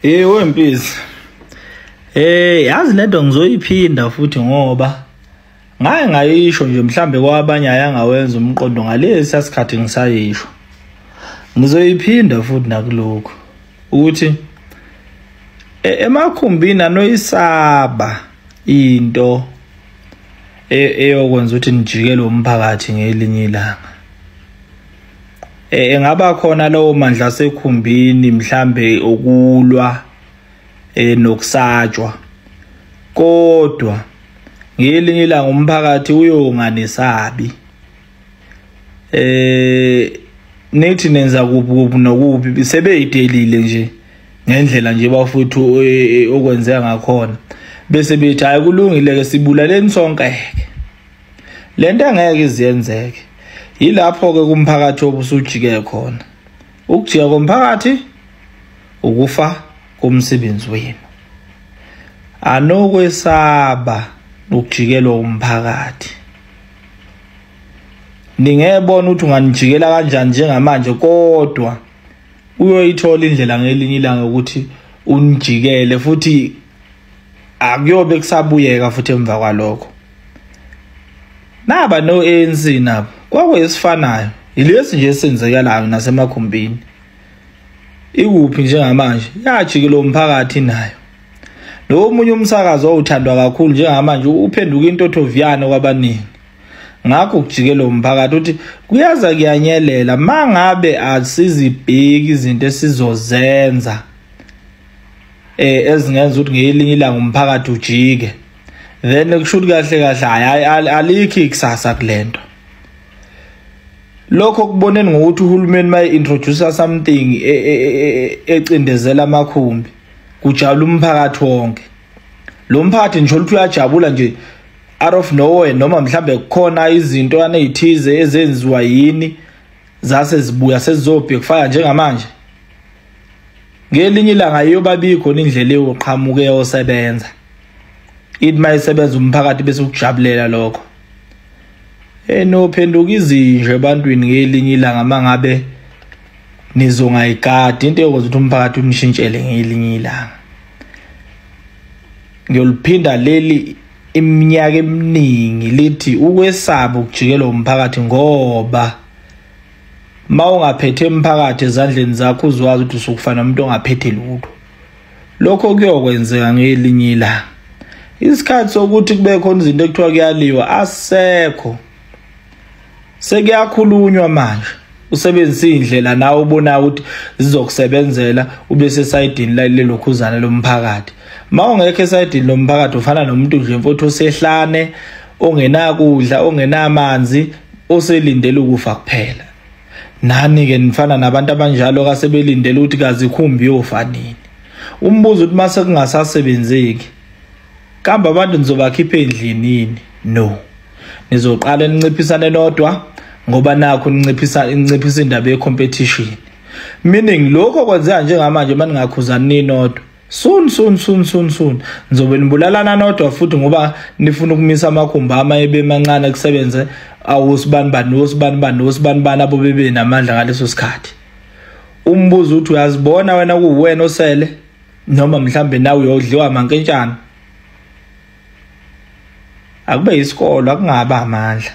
Wempisi. Yazi lento ngizoyiphinda futhi ngoba ngayisho nje mhlambe kwabanye ayangawenza umqondo ngalesi sikhathi ngisayisho. Ngizoyiphinda futhi nakuloko ukuthi emakhumbini anoyisaba into eyokwenza ukuthi nijikele umphakathi ngelinye ilanga. Engaba khona lawo mandla asekhumbini mhlambe okulwa nokusatshwa, kodwa ngelinye ilanga umphakathi uyonganisabi. Nithi nenza kuphi nokuphi sebeyidelile nje ngendlela nje bafuthu okwenzeka ngakhona, bese bethi hayi kulungile ke sibulaleni sonke. Lento angeke iziyenzeke. Yilapho ke kumphakathi obusujike khona. Ukujika komphakathi ukufa komsebenzi wenu. Anokwesaba ukujikelwa umphakathi. Ningebona ukuthi unganijikela kanjani njengamanje, kodwa uyoyithola indlela ngelinye ilanga ukuthi unijikele futhi akuyobe kusabuyeka futhi emva kwalokho. Naba no ANC nabo kwakwesifanayo ilesi nje esenzekalayo nasemakhumbini. Ikuphi njengamanje yajikela umphakathi nayo. Lo munye umsakazo owuthandwa kakhulu njengamanje uphenduka intothoviyana kwabaningi. Ngakho ukujikela umphakathi uthi kuyaza kuyanyelela mangabe asizibheki izinto esizozenza ezingenza ukuthi ngelinye ilanga umphakathi ujike, then kushuthi kahle hayi alikho ikusasa kulento. Lokho kuboneni ngokuthi uhulumeni may introduce something ecindezela amakhumbi kujabula umphakathi wonke. Lo mphakathi nje ukuthi uyajabula nje out of nowhere, noma mhlambe kukhona izinto anezithize ezenziwa yini zase zibuya sezizobheka kufaya njengamanje. Ngelinye ilanga ayobabikho indlela eyoqhamuke yosebenza. Ithi mayisebenza umphakathi bese ukujabulela lokho. Nophenduka izinje ebantwini ngelinye ilanga mangabe nizongayigadi into yokwenza ukuthi umphakathi unishintshele ngelinye ilanga. Ngiyoliphinda leli iminyaka eminingi lithi ukwesaba ukujikelwa umphakathi, ngoba mawungaphethe umphakathi ezandleni zakho uzwazi ukuthi usukufana umuntu ongaphethe lutho. Lokho kuyokwenzeka ngelinye ilanga. Isikhathi sokuthi kube khona izinto ekuthiwa kuyaliwa asekho. Sekuyakhulunywa manje. Usebenzisa indlela nawe ubona ukuthi zizokusebenzela ube sesayidini lelokhuzana lomphakathi. Mawungekho esayidini lomphakathi ufana nomuntu nje mfowethu osehlane, ongenakudla, ongenamanzi, oselindele ukufa kuphela. Nani ke nifana nabantu abanjalo kasebelindele ukuthi kazi ikhumbi yofa nini. Umbuzo ukuthi mase kungasasebenzeki, kambe abantu nizobakhipha endlini yini? No. Nizoqala ninciphisane nodwa ngoba nakho ninciphisa indaba yecompetition. Meaning lokho kwenzeka njengamanje maningakhuzani ninodwa. Soon nizobe nibulalana nodwa futhi ngoba nifuna ukumisa amakhumbi ebe mancane kusebenze awosibanibani abo bebe namandla ngaleso sikhathi. Umbuzo uthi uyazibona wena kuwena osele noma mhlambe nawe uyodliwa amankentshana? Akube isikolo akungaba amandla.